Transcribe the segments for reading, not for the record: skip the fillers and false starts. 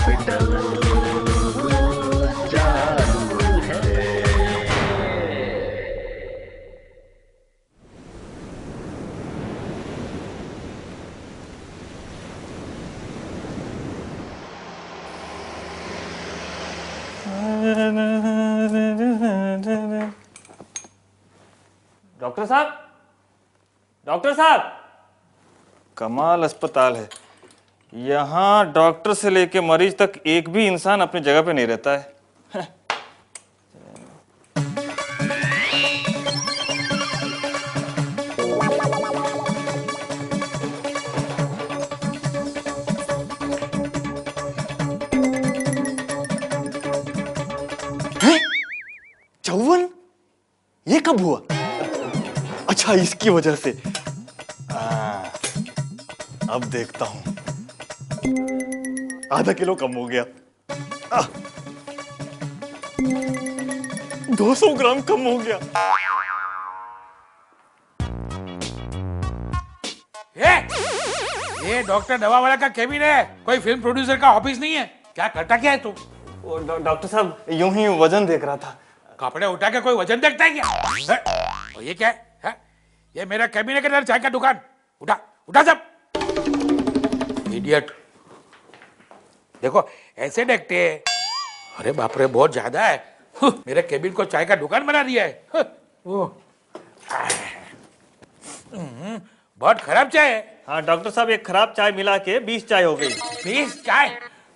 Hospital चालू है। Doctor साहब, डॉक्टर साहब, कमाल अस्पताल है। यहाँ डॉक्टर से लेके मरीज तक एक भी इंसान अपनी जगह पे नहीं रहता है। चौवन? ये कब हुआ? अच्छा, इसकी वजह से। अब देखता हूं। आधा किलो कम हो गया। 200 ग्राम कम हो गया। ये डॉक्टर दवा वाला का केबिन है, कोई फिल्म प्रोड्यूसर का ऑफिस नहीं है। क्या करता क्या है तू? डॉक्टर साहब, यूं ही वजन देख रहा था। कपड़े उठा के कोई वजन देखता है क्या? और ये क्या है? ये मेरा कैबिन है कि चाय का दुकान? उठा उठा सब। इडियट। देखो ऐसे देखते हैं। अरे बाप रे, बहुत ज्यादा है। मेरे कैबिन को चाय का दुकान बना दिया है। बहुत खराब चाय है। हाँ डॉक्टर साहब, एक खराब चाय मिला के 20 चाय हो गई। 20 चाय?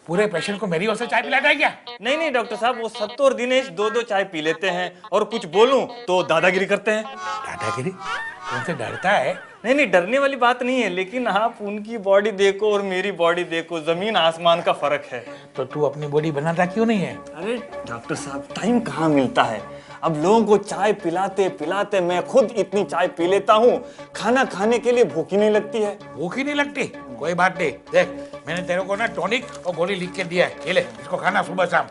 पूरे पेशेंट को मेरी ओर से चाय पिलाता है क्या? नहीं नहीं डॉक्टर साहब, वो सत्तू और दिनेश दो दो चाय पी लेते हैं और कुछ बोलूं तो दादागिरी करते हैं। दादागिरी? तुमसे डरता है? नहीं नहीं, डरने वाली बात नहीं है, लेकिन आप उनकी बॉडी देखो और मेरी बॉडी देखो, जमीन आसमान का फर्क है। तो तू अपनी बॉडी बनाता क्यों नहीं है? अरे डॉक्टर साहब, टाइम कहाँ मिलता है। अब लोगों को चाय पिलाते पिलाते मैं खुद इतनी चाय पी लेता हूँ, खाना खाने के लिए भूख ही नहीं लगती है। भूख ही नहीं लगती? कोई बात नहीं, देख मैंने तेरे को ना टॉनिक और गोली लिख के दिया है, ये ले, इसको खाना सुबह शाम।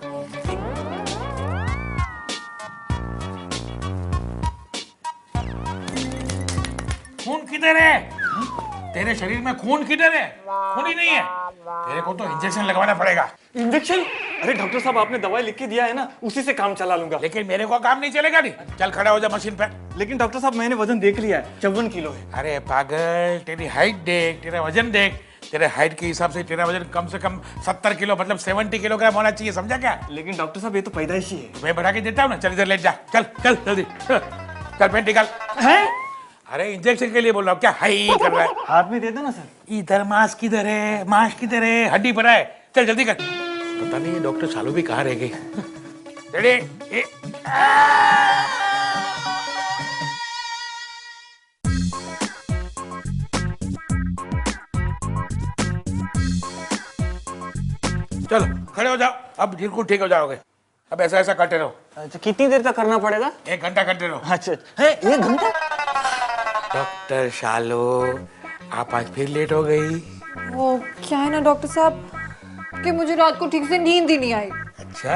खून किधर है? तेरे शरीर में खून किधर है? खून ही नहीं है। तेरे को तो इंजेक्शन लगवाना पड़ेगा। इंजेक्शन? अरे डॉक्टर साहब, आपने दवाई लिख के दिया है ना, उसी से काम चला लूंगा। लेकिन मेरे को काम नहीं चलेगा। नहीं, चल खड़ा हो जा मशीन पे। लेकिन डॉक्टर साहब, मैंने वजन देख लिया है, 54 किलो है। अरे पागल, तेरी हाइट देख, तेरा वजन देख। तेरे हाइट के हिसाब से तेरा वजन कम से कम 70 किलो मतलब 70 किलोग्राम होना चाहिए, समझा क्या? लेकिन डॉक्टर साहब, ये तो पैदाइशी है। मैं बढ़ा के देता हूँ ना। चल इधर लेट जा, चल चल जल्दी चल, पेन निकाल। है? अरे इंजेक्शन के लिए बोल रहा हूँ, क्या हाई कर रहा है? हाथ में दे दो ना सर। इधर मांस किधर है? मांस किधर है? हड्डी पर है। चल जल्दी कर। पता नहीं डॉक्टर शालू भी कहाँ रह गई। रेडी? चलो खड़े हो जाओ, अब बिल्कुल ठीक हो जाओगे। अब ऐसा ऐसा करते रहो। अच्छा, कितनी देर तक करना पड़ेगा? 1 घंटा करते रहो। अच्छा है, 1 घंटा? डॉक्टर शालू, आप आज फिर लेट हो गई। वो क्या है ना डॉक्टर साहब कि मुझे रात को ठीक से नींद ही नहीं आई। अच्छा,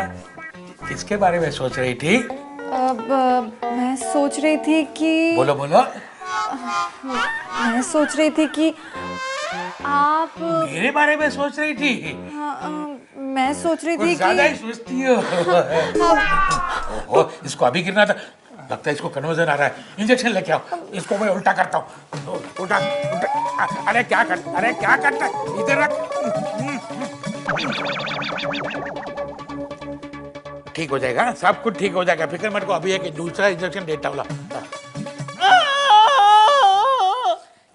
किसके बारे में सोच रही थी? अब मैं सोच रही थी कि बोलो बोलो। मैं सोच रही थी कि आप मेरे बारे में सोच रही थी? मैं सोच रही थी ज्यादा ही कि सोचती हो। ओहो, इसको अभी गिरना था। लगता है इसको कन्वर्जन आ रहा है। इंजेक्शन लेके आओ, इसको मैं उल्टा करता हूँ। उल्टा उल्टा। अरे क्या करता है? इधर रख। ठीक हो जाएगा, सब कुछ ठीक हो जाएगा, फिक्र मत को। अभी एक दूसरा इंजेक्शन देता हूँ।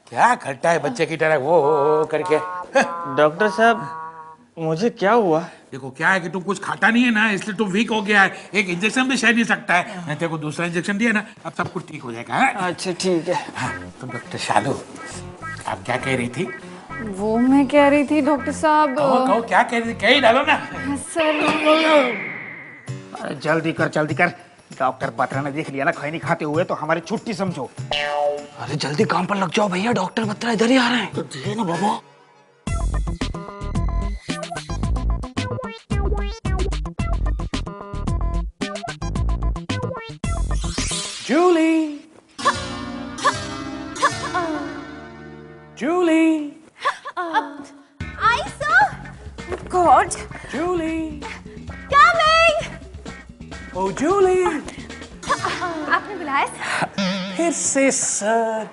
क्या करता है बच्चे की तरह वो करके? डॉक्टर साहब, मुझे क्या हुआ? देखो क्या है कि तुम कुछ खाता नहीं है ना, इसलिए तुम वीक हो गया है। एक इंजेक्शन भी शायद नहीं सकता है। मैं तेरे को दूसरा इंजेक्शन दिया ना, अब सब कुछ ठीक हो जाएगा। है? अच्छा ठीक है। हाँ, तो डॉक्टर शालू, आप क्या कह रही थी? वो मैं कह रही थी डॉक्टर साहब। कहो क्या कह रही थी? कह ही डालो ना। सर अरे जल्दी कर। डॉक्टर बत्रा ने देख लिया ना खैनी खाते हुए, तो हमारी छुट्टी समझो। अरे जल्दी काम पर लग जाओ भैया, डॉक्टर बत्रा इधर ही आ रहे हैं। तो दिए ना बाबा। कौन? जॉर्ज। जूली, कमिंग। ओ जूली, आपने बुलाया? फिर से सर।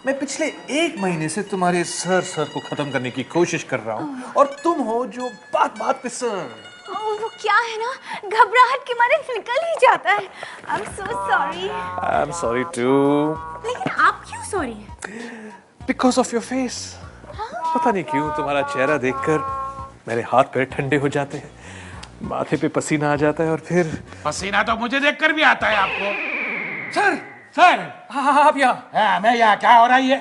मैं पिछले 1 महीने से तुम्हारे सर को खत्म करने की कोशिश कर रहा हूँ और तुम हो जो बात बात पे सर। वो क्या है ना, घबराहट के मारे निकल ही जाता है। I'm so sorry। I'm sorry too। लेकिन आप क्यों sorry? Because of your face। पता नहीं क्यों तुम्हारा चेहरा देखकर मेरे हाथ पैर ठंडे हो जाते हैं, माथे पे पसीना आ जाता है और फिर पसीना तो मुझे देखकर भी आता है आपको। Sir, sir. हाँ, आप यहाँ। हाँ, मैं यहाँ। क्या हो रहा है ये?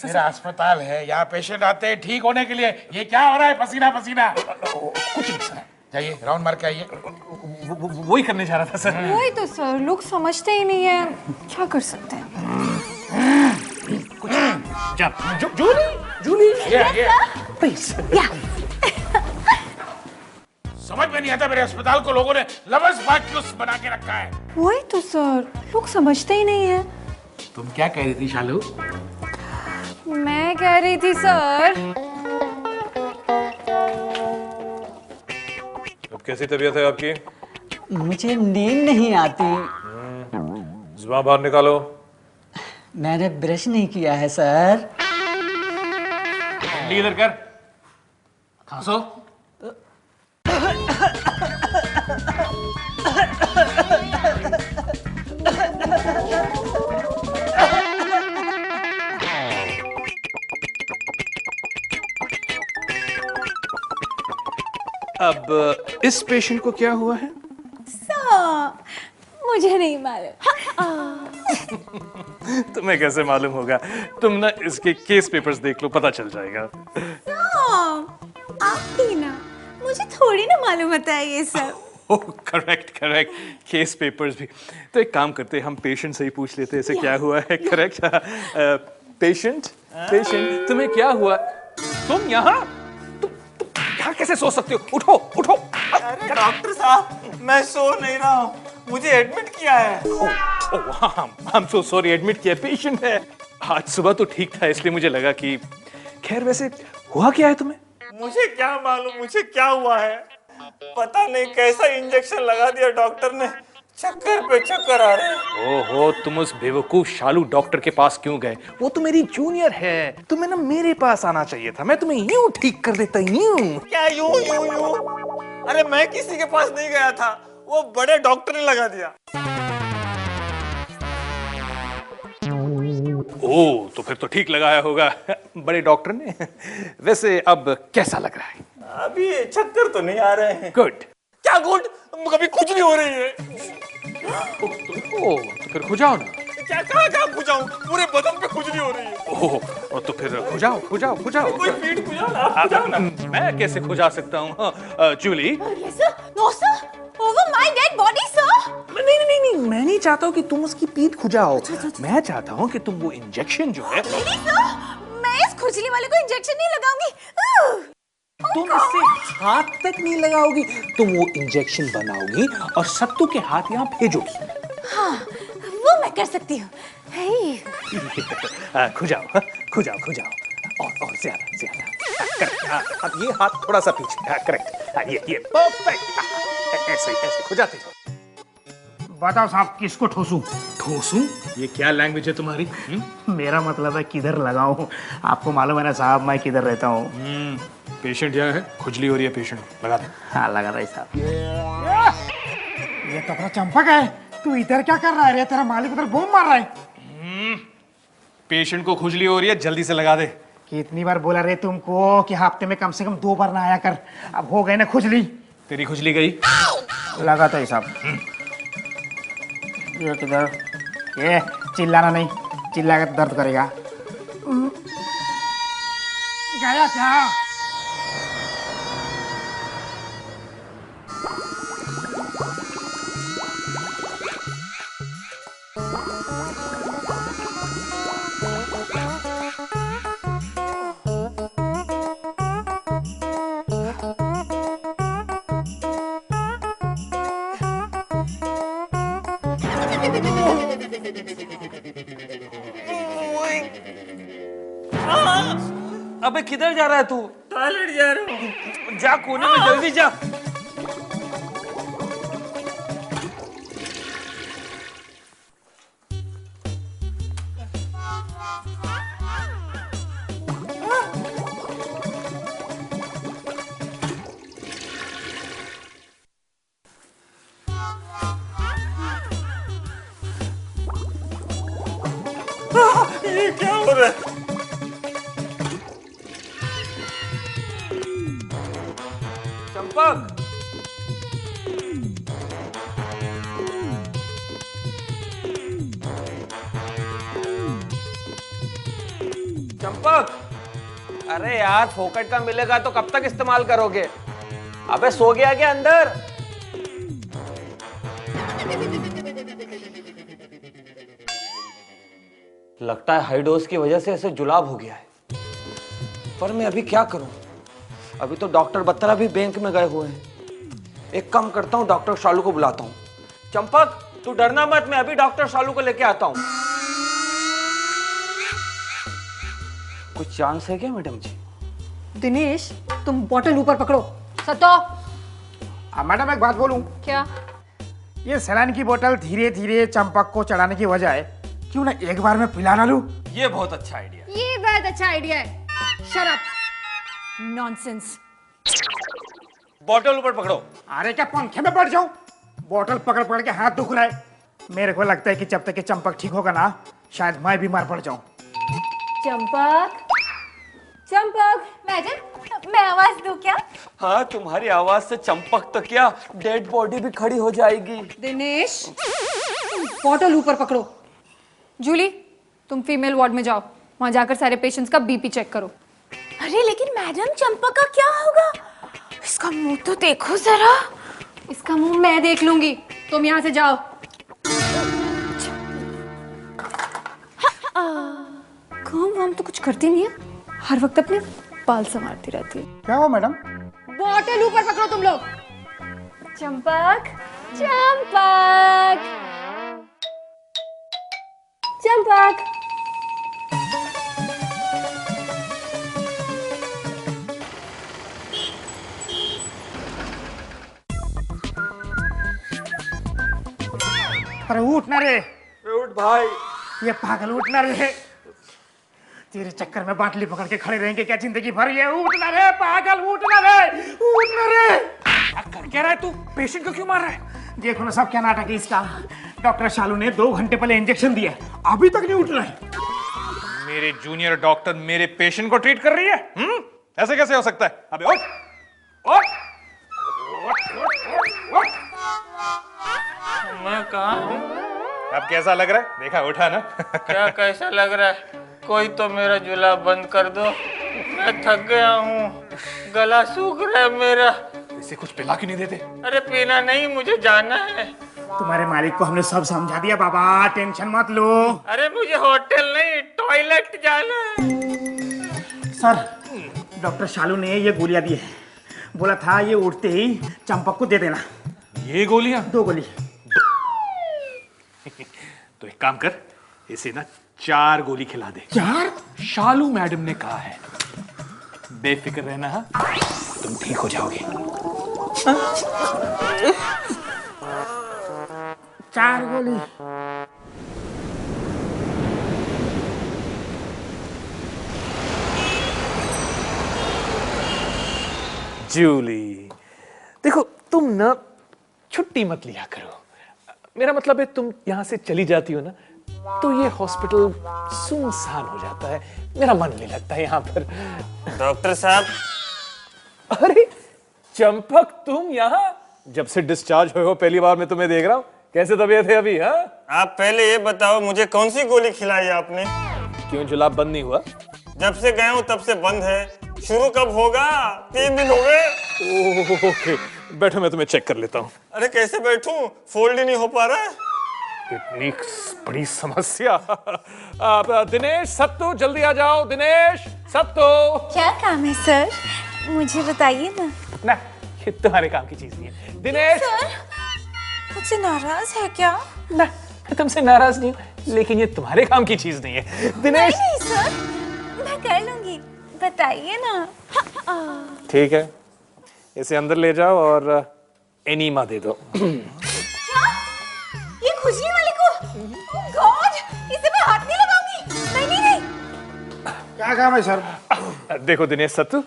मेरा अस्पताल है, यहाँ पेशेंट आते हैं ठीक होने के लिए। ये क्या हो रहा है? पसीना पसीना। कुछ नहीं सर। जाइए राउंड मार के आइए। वही करने जा रहा था सर। वही तो सर, लोग समझते ही नहीं है, क्या कर सकते हैं। जूली, ये प्लीज। समझ में नहीं आता मेरे अस्पताल को लोगों ने लवर्स बाग क्यों बना के रखा है। वही तो सर, लोग समझते ही नहीं है। तुम क्या कह रही थी शालू? मैं कह रही थी सर, अब कैसी तबीयत है आपकी? मुझे नींद नहीं आती। जुबान बाहर निकालो। मैंने ब्रश नहीं किया है सर। इधर कर, खांसो। अब इस पेशेंट को क्या हुआ है? मुझे नहीं मालूम। तुम्हें कैसे मालूम होगा? तुम ना इसके केस पेपर्स देख लो, पता चल जाएगा। आप भी ना, मुझे थोड़ी ना मालूम होता है ये सब। करेक्ट करेक्ट, केस पेपर्स भी। तो एक काम करते हैं, हम पेशेंट से ही पूछ लेते हैं इसे क्या हुआ है। करेक्ट। पेशेंट, पेशेंट, तुम्हें क्या हुआ? तुम यहाँ यहाँ कैसे सो सकते हो? उठो उठो। अरे डॉक्टर साहब, मैं सो नहीं रहा हूँ, मुझे एडमिट किया है। ओह हाँ, I'm so sorry, एडमिट किया। पेशेंट है। आज सुबह तो ठीक था, इसलिए मुझे लगा कि खैर, वैसे हुआ क्या है तुम्हें? मुझे क्या मालूम मुझे क्या हुआ है, पता नहीं कैसा इंजेक्शन लगा दिया डॉक्टर ने, चक्कर पे चक्कर आ रहे हैं। ओहो, तुम उस बेवकूफ शालू डॉक्टर के पास क्यों गए? वो तो मेरी जूनियर है, तुम्हें ना मेरे पास आना चाहिए था, मैं तुम्हें यूं ठीक कर देता। यूं क्या यूं यूं यूं? अरे मैं किसी के पास नहीं गया था, वो बड़े डॉक्टर ने लगा दिया। ओह, तो फिर तो ठीक लगाया होगा बड़े डॉक्टर ने। वैसे अब कैसा लग रहा है? अभी चक्कर तो नहीं आ रहे हैं। गुड। क्या गुड? कभी कुछ नहीं हो रही है। ओह, तो फिर खुजाओ ना। क्या कहाँ खुजाऊं? पूरे बदन पे खुजली हो रही है। ओह, तो फिर खुजाओ खुजाओ खुजाओ। कोई पीठ खुजाओ ना, आप खुजाओ ना। मैं कैसे खुजा सकता हूँ? Julie. No sir, over my dead body sir. नहीं, मैं नहीं चाहता हूँ कि तुम उसकी पीठ खुजाओ। मैं चाहता हूँ कि तुम वो इंजेक्शन जो है, नहीं सर, मैं इस खुजली वाले को इंजेक्शन नहीं लगाऊंगी। तुम इससे हाथ तक नहीं लगाओगी, तुम वो इंजेक्शन बनाओगी और सत्तू के हाथ यहाँ भेजोगी। हाँ, वो मैं कर सकती हूँ। खुजाओ खुजाओ खुजाओ, और ज्यादा। अब ये हाथ थोड़ा सा पीछे। करेक्ट, ये परफेक्ट। ऐसे खुजाते जाओ। बताओ साहब, किसको ठोसूं? ठोसूं? ये क्या लैंग्वेज है तुम्हारी? मेरा मतलब है किधर लगाऊं। आपको मालूम है ना साहब, मैं किधर रहता हूँ। पेशेंट यहाँ है, खुजली हो रही है, पेशेंट लगा दे। हाँ, लगा रहा है साहब। ये कपड़ा चंपक है, तू इधर क्या कर रहा है रे? तेरा मालिक उधर बूम मार रहा है। पेशेंट को खुजली हो रही है, जल्दी से लगा दे। कितनी बार बोला रे तुमको कि हफ्ते में कम से कम 2 बार ना आया कर। अब हो गए ना खुजली। तेरी खुजली गई? लगाता है साहब। ये किधर? ये चिल्लाना नहीं, चिल्लाकर तो दर्द करेगा। गया क्या? अबे किधर जा रहा है तू? टॉयलेट जा रहा हूँ। जा कोने में, जल्दी जा। ये क्या हो रहा है? चंपक, चंपक, अरे यार फोकट का मिलेगा तो कब तक इस्तेमाल करोगे? अबे सो गया क्या अंदर? लगता है हाई डोज की वजह से ऐसे जुलाब हो गया है। पर मैं अभी क्या करूं? अभी तो डॉक्टर बत्रा भी बैंक में गए हुए हैं। एक काम करता हूं, डॉक्टर शालू को बुलाता हूं। चंपक, तू डरना मत, मैं अभी डॉक्टर शालू को लेके आता हूं। कुछ चांस है क्या मैडम जी? दिनेश, तुम बॉटल ऊपर पकड़ो। सतो, मैडम एक बात बोलूं? क्या? ये सलाइन की बोतल धीरे धीरे चंपक को चढ़ाने की बजाय क्यों ना एक बार में पिला ना लूं? ये बहुत अच्छा आइडिया। ये बहुत अच्छा आइडिया है। Shut up, nonsense. बॉटल ऊपर पकड़ो। अरे क्या पंखे में पड़ जाऊं? बोतल पकड़ पकड़ के हाथ दुख रहा है। मेरे को लगता है कि जब तक ये चंपक ठीक होगा ना, शायद मैं बीमार पड़ जाऊं। चंपक, चंपक, मैडम, मैं आवाज दूं क्या? हाँ, तुम्हारी आवाज से चंपक तो क्या, डेड बॉडी भी खड़ी हो जाएगी। दिनेश, बॉटल ऊपर पकड़ो। जूली, तुम फीमेल वार्ड में जाओ, वहां जाकर सारे पेशेंट्स का बीपी चेक करो। अरे लेकिन मैडम, चंपक का क्या होगा? इसका मुंह तो देखो जरा। इसका मुंह मैं देख लूंगी, तुम यहाँ से जाओ। काम वाम तो कुछ करती नहीं है, हर वक्त अपने बाल संवारती रहती है। क्या हुआ मैडम? बॉटल ऊपर पकड़ो तुम लोग। चंपक, चंपक, चंपक। अरे उठ ना रे, उठ भाई। ये पागल उठ ना रे। तेरे चक्कर में बाटली पकड़ के खड़े रहेंगे क्या जिंदगी भर? ये उठ ना रे पागल, उठ ना रे, उठ ना रे। क्या रहा है तू? पेशेंट को क्यों मार रहा है? देखो ना सब क्या नाटक है इसका। डॉक्टर शालू ने 2 घंटे पहले इंजेक्शन दिया, अभी तक नहीं उठ रहा है। मेरे जूनियर डॉक्टर मेरे पेशेंट को ट्रीट कर रही है? ऐसे कैसे हो सकता है? अबे उठ, उठ, उठ। मैं कहाँ हूँ? अब कैसा लग रहा है? देखा, उठा ना। क्या कैसा लग रहा है? कोई तो मेरा जुलाब बंद कर दो, मैं थक गया हूँ, गला सूख रहा है मेरा। इसे कुछ पिला क्यों नहीं देते? अरे पीना नहीं, मुझे जाना है। तुम्हारे मालिक को हमने सब समझा दिया बाबा, टेंशन मत लो। अरे मुझे होटल नहीं, टॉयलेट जाना है। सर, डॉक्टर शालू ने ये गोलियां दी है, बोला था ये उठते ही चंपक को दे देना। ये गोलियां? 2 गोली। तो एक काम कर, इसे ना 4 गोली खिला दे। 4? शालू मैडम ने कहा है। बेफिक्र रहना, हाँ? तुम ठीक हो जाओगे। 4 गोली। जूली, देखो तुम ना छुट्टी मत लिया करो। मेरा मतलब है तुम यहां से चली जाती हो ना, तो ये हॉस्पिटल सुनसान हो जाता है, मेरा मन नहीं लगता है यहाँ पर। डॉक्टर साहब। अरे चंपक, तुम यहाँ? जब से डिस्चार्ज हुए हो पहली बार मैं तुम्हें देख रहा हूँ। कैसे तबीयत है अभी? हाँ, आप पहले ये बताओ, मुझे कौन सी गोली खिलाई आपने? क्यों जुलाब बंद नहीं हुआ? जब से गए हूँ तब से बंद है, शुरू कब होगा? 3 दिन हो गए। ओके, बैठो, मैं तुम्हें चेक कर लेता हूँ। अरे कैसे बैठूं? फोल्ड ही नहीं हो पा रहा है। इतनी बड़ी समस्या। दिनेश, सत्तू, जल्दी आ जाओ। दिनेश, सत्तू। क्या काम है सर? मुझे बताइए ना। ना, ये तुम्हारे काम की चीज नहीं है। दिनेश। सर, मुझसे नाराज है क्या? ना, मैं तुमसे नाराज नहीं हूँ, लेकिन ये तुम्हारे काम की चीज नहीं है। दिनेश। नहीं सर, मैं कर लूंगी, बताइए ना। ठीक है, इसे अंदर ले जाओ और एनीमा दे दो। क्या? ये खुजली वाले को? Oh God! इसे मैं हाथ नहीं लगाऊंगी। नहीं नहीं नहीं। क्या काम है सर? देखो दिनेश सत्तू,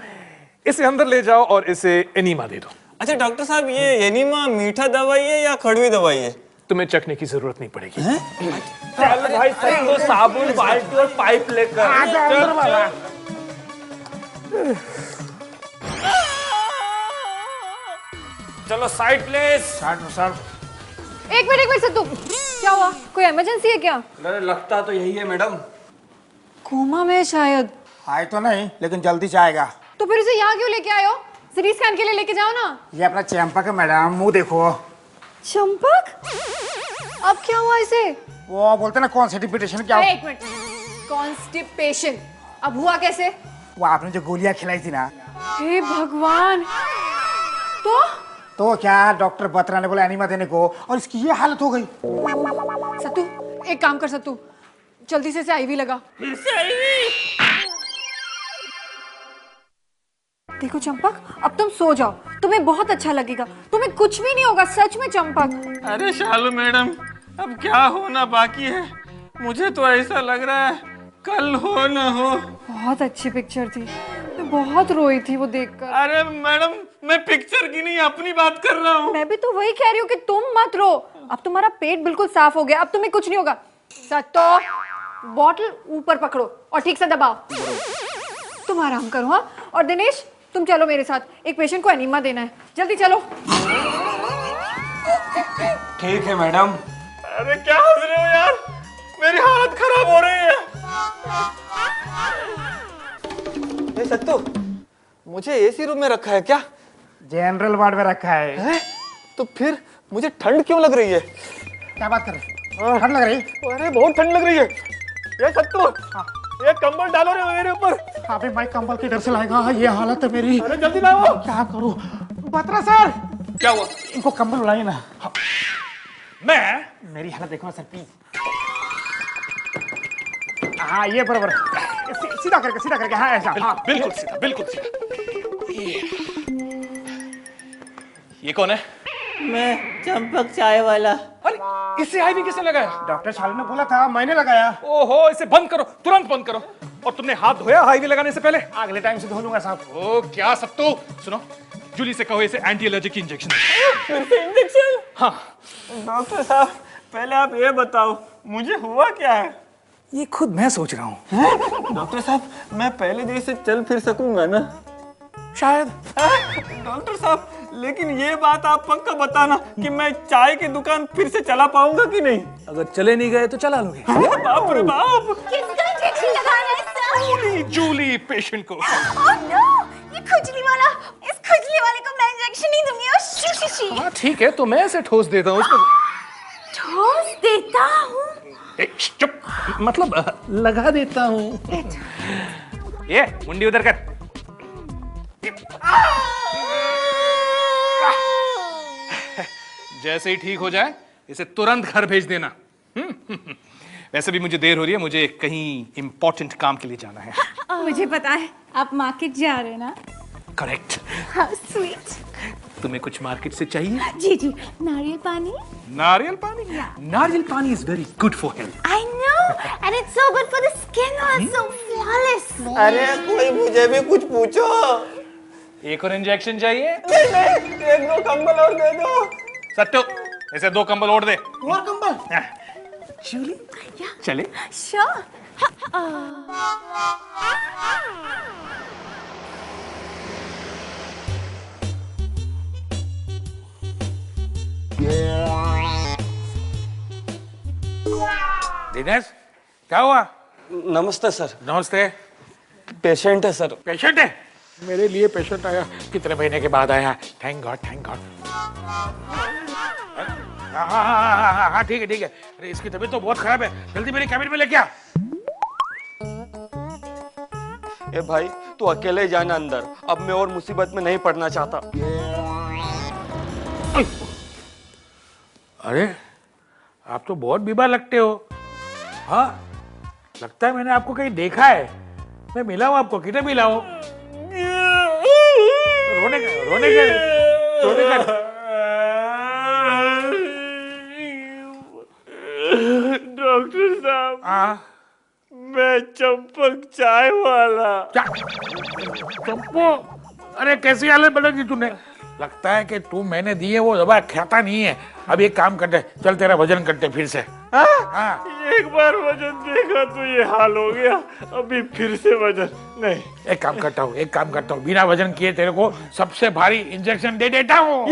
इसे अंदर ले जाओ और इसे एनीमा दे दो। अच्छा डॉक्टर साहब, ये एनीमा मीठा दवाई है या कड़वी दवाई है? तुम्हें चखने की जरूरत नहीं पड़ेगी। चल भाई सही तो साबुन बाल्टी और पाइप लेकर। चलो साइड प्लीज। सर एक मिनट सत्तू, क्या हुआ? कोई इमरजेंसी है क्या? अरे लगता तो यही है मैडम। कोमा में शायद। आए तो नहीं, लेकिन जल्दी से आएगा। तो फिर उसे यहाँ क्यों लेके आए हो? सीटी स्कैन के लिए लेके जाओ ना। ये अपना चंपक है मैडम, मुंह देखो। चंपक? अब क्या हुआ इसे? वो बोलते ना कॉन्स्टिपेशन क्या? एक मिनट, कॉन्स्टिपेशन अब हुआ कैसे? वो आपने जो गोलियां खिलाई थी ना। हे भगवान। तो क्या डॉक्टर बत्रा ने बोला एनीमा देने को, और इसकी ये हालत हो गई। सत्तू एक काम कर, सत्तू जल्दी से इसे आईवी लगा। फिर से आईवी? देखो चंपक, अब तुम सो जाओ, तुम्हें बहुत अच्छा लगेगा। तुम्हें कुछ भी नहीं होगा, सच में चंपक। अरे शालू मैडम, अब क्या होना बाकी है? मुझे तो ऐसा लग रहा है कल हो ना हो। बहुत अच्छी पिक्चर थी, मैं बहुत रोई थी वो देखकर। अरे मैडम, मैं पिक्चर की नहीं अपनी बात कर रहा हूँ। मैं भी तो वही कह रही हूँ कि तुम मत रो। अब तुम्हारा पेट बिल्कुल साफ हो गया, अब तुम्हें कुछ नहीं होगा। सत्तो, बॉटल ऊपर पकड़ो और ठीक से दबाओ। तुम आराम करो। हाँ, और दिनेश तुम चलो मेरे साथ, एक पेशेंट को एनीमा देना है, जल्दी चलो। ठीक है मैडम। अरे क्या हंस रहे हो यार, मेरी हालत खराब हो रही है। ए सत्तू, मुझे एसी रूम में रखा है क्या? जनरल वार्ड में रखा है। तो फिर मुझे ठंड क्यों लग रही है? क्या बात कर रहे? ठंड लग रही? अरे बहुत ठंड लग रही है। ये सत्तू, ये कंबल डालो रे मेरे ऊपर। अबे भाई कंबल किधर से लाएगा? ये हालत है मेरी। अरे जल्दी लाओ। क्या करूं? बत्रा सर, क्या हुआ? इनको कंबल उड़ाइए ना। मैं? मेरी हालत देखो ना सर प्लीज। हाँ ये बराबर, सीधा करके। हाँ ऐसा। हाँ बिल्कुल सीधा, बिल्कुल सीधा। ये कौन है? मैं चंपक चाय वाला। अरे इसे आईवी किसने लगाया? डॉक्टर शालू ने बोला था, मैंने लगाया। ओहो, इसे बंद करो, तुरंत बंद करो। और तुमने हाथ धोया आईवी लगाने से पहले? अगले टाइम से धो लूंगा साहब। ओ क्या सत्तू, सुनो, जूली से कहो इसे एंटी एलर्जिक इंजेक्शन। फिर से इंजेक्शन? हाँ। डॉक्टर साहब, पहले आप ये बताओ मुझे हुआ क्या है? ये खुद मैं सोच रहा हूँ। डॉक्टर साहब, मैं पहले जैसे चल फिर सकूंगा ना? शायद। डॉक्टर साहब, लेकिन ये बात आप पक्का बताना कि मैं चाय की दुकान फिर से चला पाऊंगा कि नहीं? अगर चले नहीं गए तो चला लोगे। बाप रे बाप। किसका इंजेक्शन लगाना है सर? जूली पेशेंट को। Oh no! ये खुजली वाला, इस खुजली वाले को मैं इंजेक्शन नहीं दूंगी। और शी। हाँ ठीक है, तो मैं इसे ठोस देता हूँ इसको। ठोस देता हूँ? चुप, मतलब लगा देता हूँ। ये मुंडी उधर कर। जैसे ही ठीक हो जाए इसे तुरंत घर भेज देना। वैसे भी मुझे देर हो रही है, मुझे कहीं इंपॉर्टेंट काम के लिए जाना है। मुझे पता है, आप मार्केट जा रहे हैं ना? करेक्ट। How sweet. तुम्हें कुछ मार्केट से चाहिए? जी, नारियल पानी। नारियल पानी? नारियल पानी is very good for health. I know, and it's so good for the skin also, flawless. अरे कोई मुझे भी कुछ पूछो। एक और इंजेक्शन चाहिए? नहीं, एक दो कंबल और दे दो। सट्टू, इसे 2 कंबल और दे। और कंबल? जूली, चले? Sure. दिनेश, क्या हुआ? नमस्ते सर। नमस्ते। पेशेंट है सर। पेशेंट है? मेरे लिए पेशेंट आया, कितने महीने के बाद आया। Thank God, thank God. हाँ ठीक है। अरे इसकी तबीयत तो बहुत खराब है, जल्दी मेरे कैबिन में लेके आ। ए भाई, तू अकेले जाना अंदर, अब मैं और मुसीबत में नहीं पड़ना चाहता। अरे आप तो बहुत बीमार लगते हो। हाँ, लगता है मैंने आपको कहीं देखा है। मैं मिलाऊं आपको, कितने मिलाऊं? रोने का डॉक्टर साहब, हाँ मैं चंपक चाय वाला। क्या चंपो? अरे कैसी हालत बनेगी तूने? लगता है कि तू मैंने दी है वो दवा खाता नहीं है। अब एक काम करते, चल तेरा वजन करते फिर से। हाँ एक बार वजन देखा तो ये हाल हो गया, अभी फिर से वजन नहीं। एक काम करता हूँ, बिना वजन किए तेरे को सबसे भारी इंजेक्शन दे देता हूँ।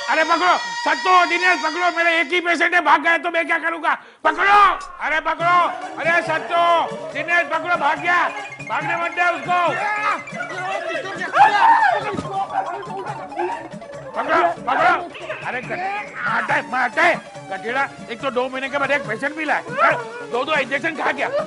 अरे पकड़ो सत्तो, दिनेश पकड़ो, मेरे एक ही पेशेंट है, भाग गए तो मैं क्या करूंगा? पकड़ो, अरे पकड़ो, अरे सत्तो, दिनेश पकड़ो, भाग गया, भागने मत दे उसको। पकड़ो, अरे मारता है गठेड़ा। एक तो 2 महीने के बाद एक पेशेंट मिला है, 2 इंजेक्शन खा गया।